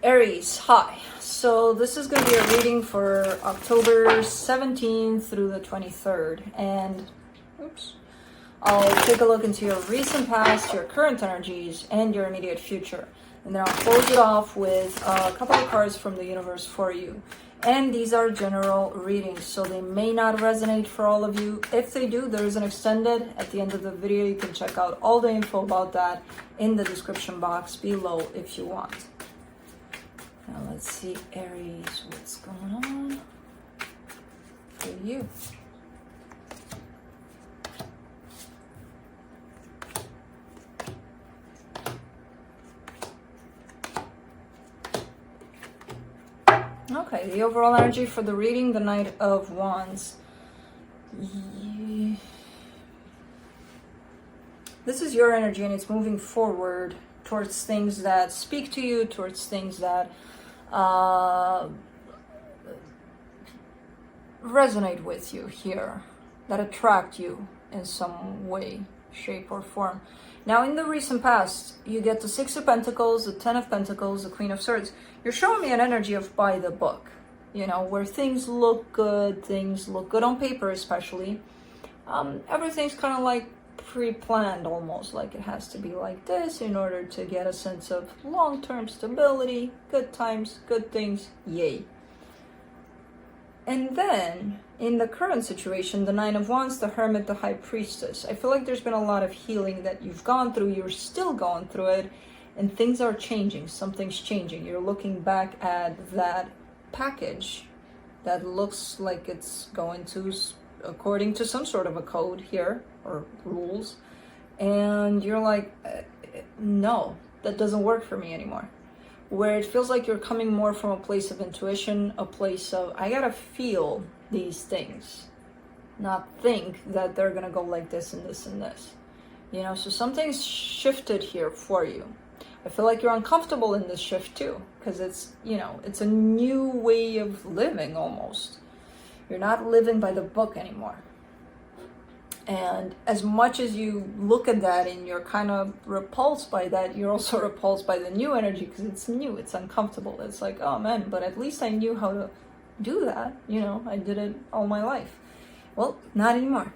Aries, hi. So this is going to be a reading for October 17th through the 23rd. And, I'll take a look into your recent past, your current energies, and your immediate future. And then I'll close it off with a couple of cards from the universe for you. And these are general readings, so they may not resonate for all of you. If they do, there is an extended at the end of the video. You can check out all the info about that in the description box below if you want. Now let's see, Aries, what's going on for you? Okay, the overall energy for the reading, the Knight of Wands. This is your energy and it's moving forward towards things that speak to you, towards things that resonate with you here, that attract you in some way, shape, or form. Now, in the recent past, you get the Six of Pentacles, the Ten of Pentacles, the Queen of Swords. You're showing me an energy of by the book, you know, where things look good on paper especially. Everything's kind of like pre-planned almost, like it has to be like this in order to get a sense of long-term stability, good times, good things, yay. And then in the current situation, the Nine of Wands, the Hermit, the High Priestess, I feel like there's been a lot of healing that you've gone through, you're still going through it, and things are changing, something's changing. You're looking back at that package that looks like it's going to according to some sort of a code here or rules, and you're like, no, that doesn't work for me anymore. Where it feels like you're coming more from a place of intuition, a place of, I gotta feel these things, not think that they're gonna go like this and this and this, you know. So something's shifted here for you. I feel like you're uncomfortable in this shift too, because it's, you know, it's a new way of living almost. You're not living by the book anymore. And as much as you look at that and you're kind of repulsed by that, you're also repulsed by the new energy because it's new, it's uncomfortable. It's like, oh man, but at least I knew how to do that. You know, I did it all my life. Well, not anymore.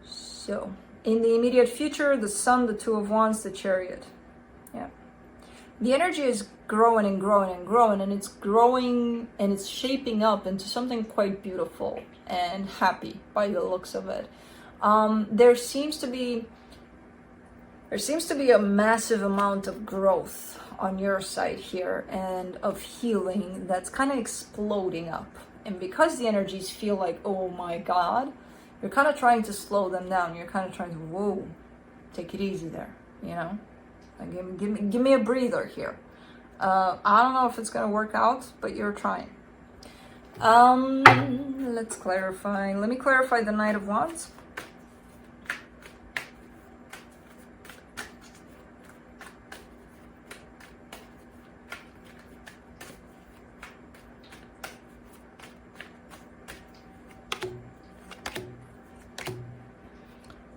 So, in the immediate future, the Sun, the Two of Wands, the Chariot. Yeah. The energy is growing and growing and growing, and it's growing and it's shaping up into something quite beautiful and happy by the looks of it. There seems to be a massive amount of growth on your side here and of healing that's kind of exploding up. And because the energies feel like, oh my God, you're kind of trying to slow them down. You're kind of trying to, whoa, take it easy there, you know? Like, give me a breather here. I don't know if it's gonna work out, but you're trying. Let's clarify. Let me clarify the Knight of Wands.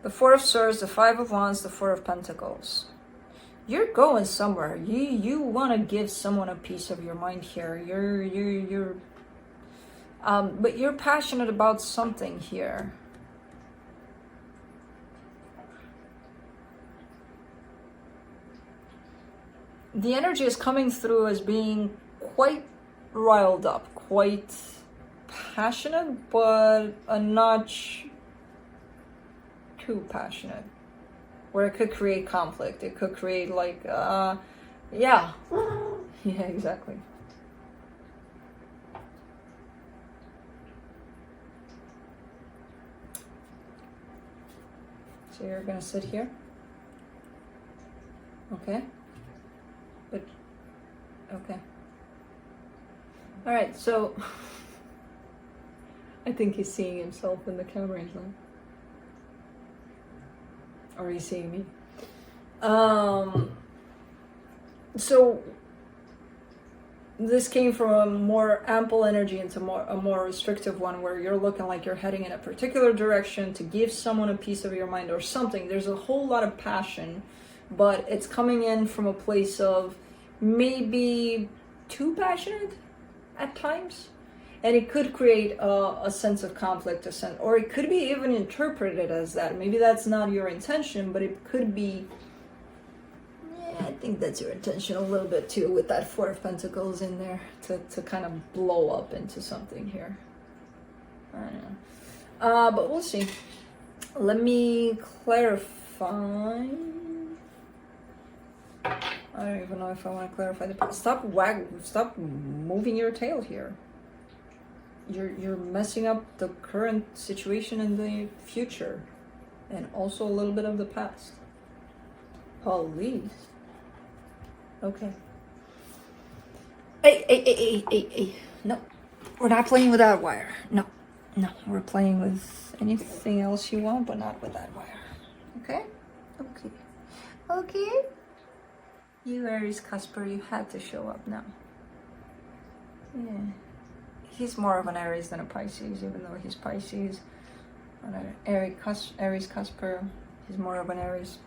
The Four of Swords, the Five of Wands, the Four of Pentacles. You're going somewhere. You want to give someone a piece of your mind here. But you're passionate about something here. The energy is coming through as being quite riled up, quite passionate, but a notch too passionate. Where it could create conflict. It could create like, yeah, exactly. So you're gonna sit here, okay? But, okay. All right, so I think he's seeing himself in the camera, he's like, or are you seeing me? So this came from a more ample energy into a more restrictive one, where you're looking like you're heading in a particular direction to give someone a piece of your mind or something. There's a whole lot of passion but it's coming in from a place of maybe too passionate at times. And it could create a sense of conflict, or it could be even interpreted as that. Maybe that's not your intention, but it could be, yeah, I think that's your intention a little bit too, with that Four of Pentacles in there, to kind of blow up into something here. I don't know. But we'll see. Let me clarify. I don't even know if I want to clarify the... Stop moving your tail here. You're messing up the current situation and the future, and also a little bit of the past. Please. Okay. Hey. No, we're not playing with that wire. No, we're playing with anything else you want, but not with that wire. Okay? Okay. You Aries Casper, you had to show up now. Yeah. He's more of an Aries than a Pisces, even though he's Pisces. Aries Casper, he's more of an Aries.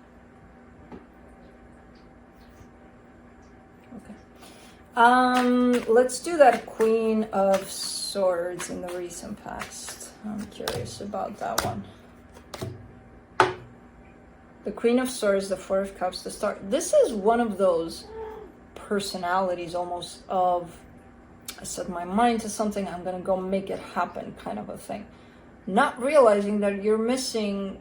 Okay. Let's do that Queen of Swords in the recent past. I'm curious about that one. The Queen of Swords, the Four of Cups, the Star. This is one of those personalities almost of, I set my mind to something, I'm going to go make it happen kind of a thing. Not realizing that you're missing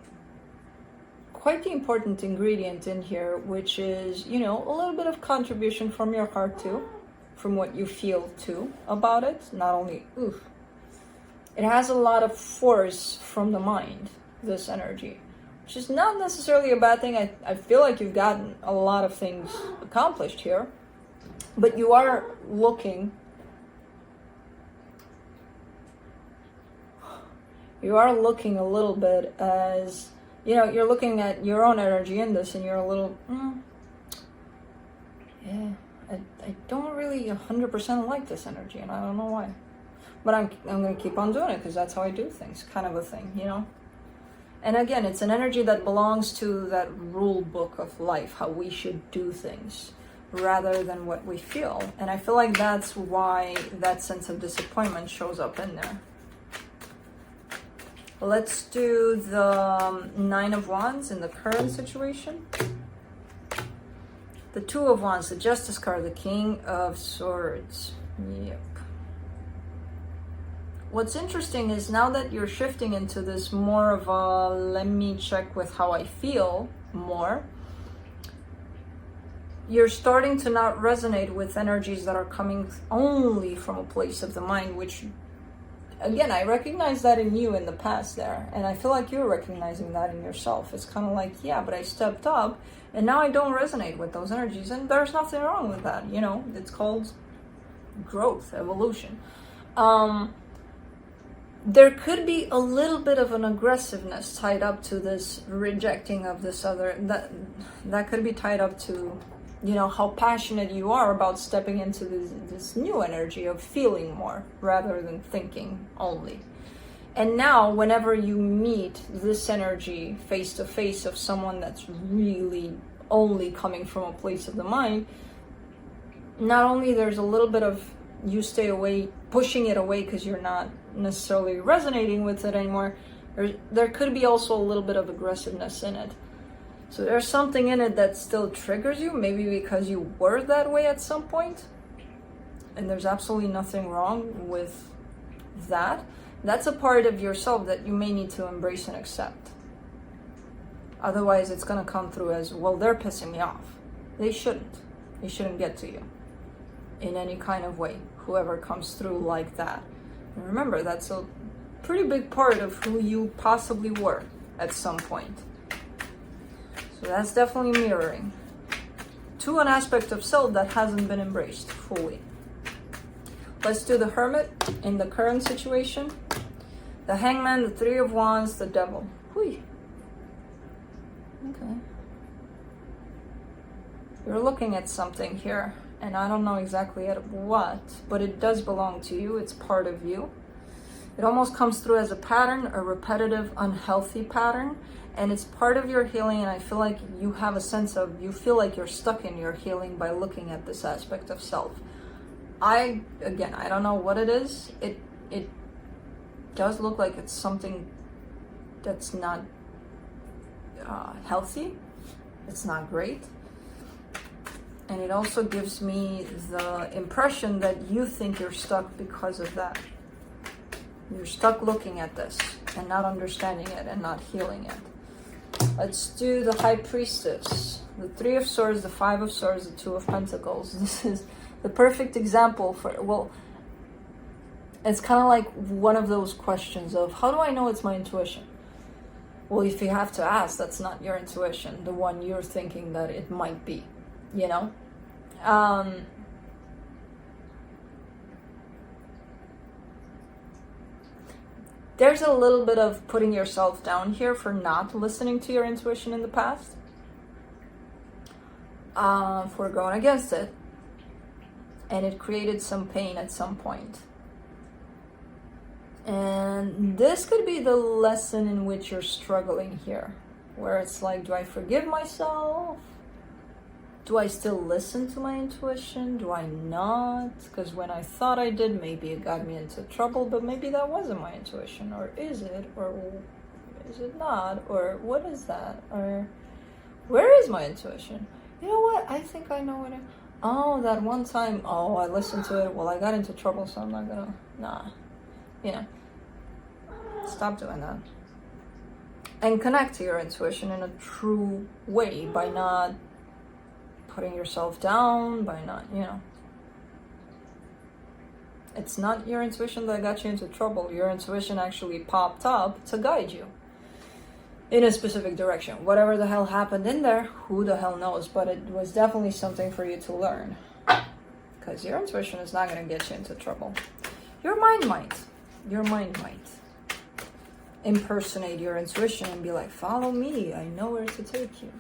quite the important ingredient in here, which is, you know, a little bit of contribution from your heart too, from what you feel too about it. Not only, it has a lot of force from the mind, this energy, which is not necessarily a bad thing. I feel like you've gotten a lot of things accomplished here, but you are looking a little bit as, you know, you're looking at your own energy in this, and you're a little, I don't really 100% like this energy, and I don't know why. But I'm going to keep on doing it because that's how I do things, kind of a thing, you know? And again, it's an energy that belongs to that rule book of life, how we should do things, rather than what we feel. And I feel like that's why that sense of disappointment shows up in there. Let's do the Nine of Wands in the current situation. The Two of Wands, the Justice card, the King of Swords. Yep. What's interesting is now that you're shifting into this more of a, let me check with how I feel more, you're starting to not resonate with energies that are coming only from a place of the mind, which, again, I recognize that in you in the past there, and I feel like you're recognizing that in yourself. It's kind of like, yeah, but I stepped up, and now I don't resonate with those energies, and there's nothing wrong with that, you know? It's called growth, evolution. There could be a little bit of an aggressiveness tied up to this rejecting of this other, that could be tied up to, you know, how passionate you are about stepping into this new energy of feeling more rather than thinking only. And now whenever you meet this energy face to face of someone that's really only coming from a place of the mind, not only there's a little bit of you stay away, pushing it away because you're not necessarily resonating with it anymore, there could be also a little bit of aggressiveness in it. So there's something in it that still triggers you, maybe because you were that way at some point, and there's absolutely nothing wrong with that. That's a part of yourself that you may need to embrace and accept. Otherwise, it's going to come through as, well, they're pissing me off. They shouldn't. They shouldn't get to you in any kind of way, whoever comes through like that. And remember, that's a pretty big part of who you possibly were at some point. So that's definitely mirroring to an aspect of self that hasn't been embraced fully. Let's do the Hermit in the current situation. The Hangman, the Three of Wands, the Devil. Whee. Okay. You're looking at something here, and I don't know exactly at what, but it does belong to you. It's part of you. It almost comes through as a pattern, a repetitive, unhealthy pattern. and it's part of your healing, and I feel like you have a sense of, you feel like you're stuck in your healing by looking at this aspect of self. I don't know what it is. It does look like it's something that's not healthy. It's not great. And it also gives me the impression that you think you're stuck because of that. You're stuck looking at this and not understanding it and not healing it. Let's do the High Priestess. The Three of Swords, the Five of Swords, the Two of Pentacles. This is the perfect example for, well, it's kind of like one of those questions of, how do I know it's my intuition? Well, if you have to ask, that's not your intuition, the one you're thinking that it might be, you know? There's a little bit of putting yourself down here for not listening to your intuition in the past, for going against it, and it created some pain at some point. And this could be the lesson in which you're struggling here, where it's like, do I forgive myself? Do I still listen to my intuition? Do I not? Because when I thought I did, maybe it got me into trouble, but maybe that wasn't my intuition. Or is it? Or is it not? Or what is that? Or where is my intuition? You know what? I think I know what oh, that one time, oh, I listened to it. Well, I got into trouble, so I'm not gonna, nah. You know, stop doing that. And connect to your intuition in a true way by not putting yourself down, by not, you know. It's not your intuition that got you into trouble. Your intuition actually popped up to guide you in a specific direction. Whatever the hell happened in there, who the hell knows, but it was definitely something for you to learn. Because your intuition is not going to get you into trouble. Your mind might impersonate your intuition and be like, follow me, I know where to take you.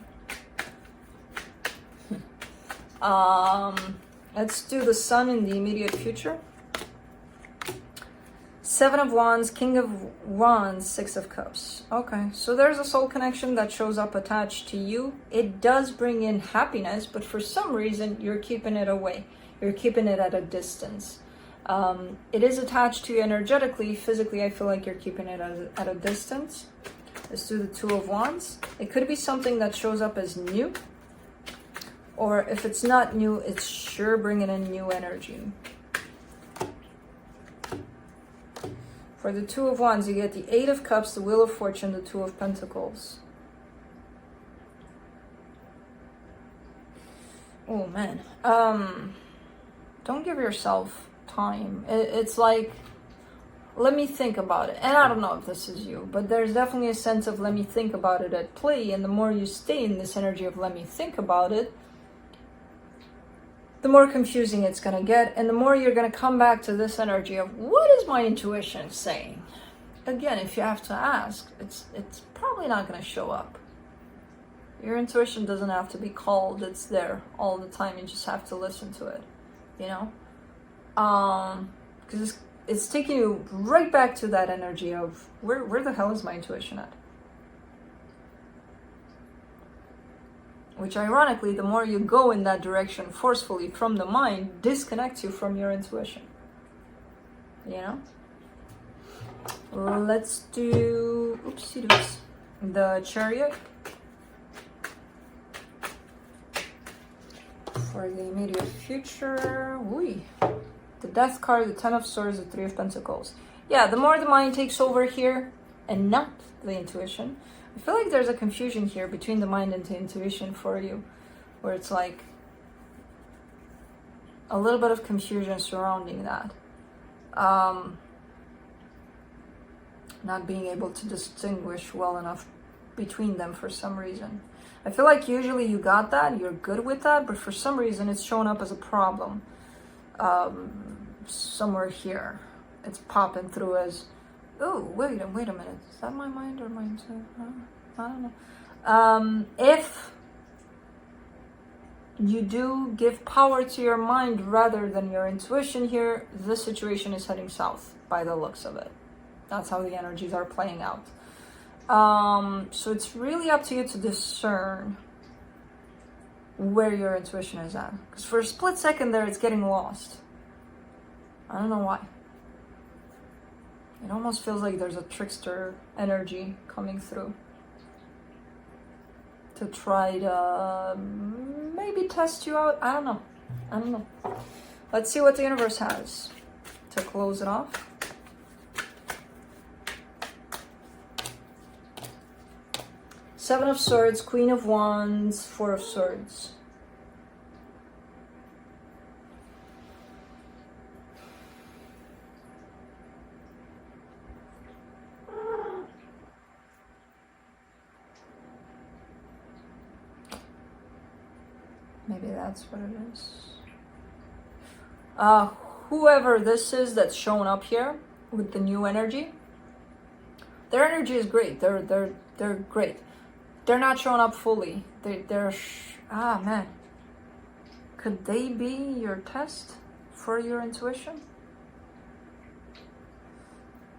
Let's do the Sun in the immediate future. Seven of Wands, King of Wands, Six of Cups. Okay, so there's a soul connection that shows up attached to you. It does bring in happiness, but for some reason you're keeping it away. You're keeping it at a distance. It is attached to you energetically. Physically, I feel like you're keeping it at a distance. Let's do the Two of Wands. It could be something that shows up as new. Or if it's not new, it's sure bringing in new energy. For the Two of Wands, you get the Eight of Cups, the Wheel of Fortune, the Two of Pentacles. Oh, man. Don't give yourself time. It's like, let me think about it. And I don't know if this is you, but there's definitely a sense of let me think about it at play. And the more you stay in this energy of let me think about it, the more confusing it's going to get, and the more you're going to come back to this energy of what is my intuition saying? Again, if you have to ask, it's probably not going to show up. Your intuition doesn't have to be called, it's there all the time. You just have to listen to it, you know? Because it's taking you right back to that energy of where the hell is my intuition at? Which ironically, the more you go in that direction forcefully from the mind, disconnects you from your intuition. You know? Let's do, oopsie-doos, the Chariot. For the immediate future, the Death card, the Ten of Swords, the Three of Pentacles. Yeah, the more the mind takes over here and not the intuition, I feel like there's a confusion here between the mind and the intuition for you, where it's like a little bit of confusion surrounding that. Not being able to distinguish well enough between them for some reason. I feel like usually you got that, you're good with that, but for some reason it's showing up as a problem somewhere here. It's popping through as, oh, wait a minute. Is that my mind or my intuition? I don't know. If you do give power to your mind rather than your intuition here, this situation is heading south by the looks of it. That's how the energies are playing out. So it's really up to you to discern where your intuition is at. Because for a split second there, it's getting lost. I don't know why. It almost feels like there's a trickster energy coming through to try to maybe test you out. I don't know. Let's see what the universe has to close it off. Seven of Swords, Queen of Wands, Four of Swords. Maybe that's what it is. Whoever this is that's showing up here with the new energy, their energy is great. They're great. They're not showing up fully. Man. Could they be your test for your intuition?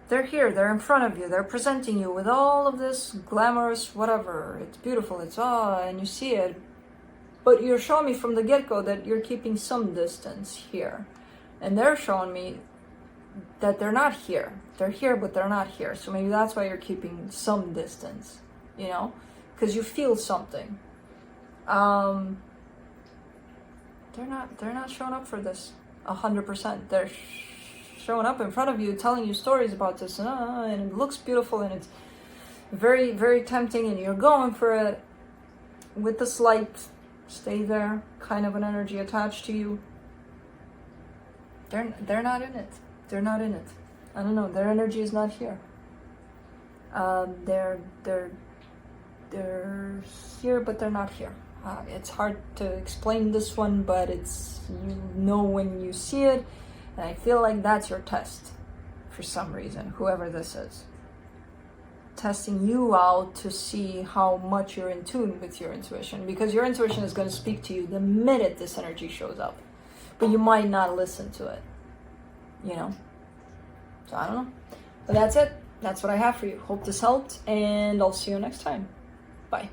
They're here, they're in front of you, they're presenting you with all of this glamorous whatever. It's beautiful, and you see it. But you're showing me from the get-go that you're keeping some distance here. And they're showing me that they're not here. They're here, but they're not here. So maybe that's why you're keeping some distance, you know? Because you feel something. They're not showing up for this 100%. They're showing up in front of you, telling you stories about this, and it looks beautiful, and it's very, very tempting, and you're going for it with the slight stay there kind of an energy attached to you. They're not in it. They're not in it. I don't know. Their energy is not here. They're here, but they're not here. It's hard to explain this one, but it's, you know, when you see it, and I feel like that's your test for some reason, whoever this is. Testing you out to see how much you're in tune with your intuition, because your intuition is going to speak to you the minute this energy shows up, but you might not listen to it, you know? So I don't know. But that's it. That's what I have for you. Hope this helped, and I'll see you next time. Bye.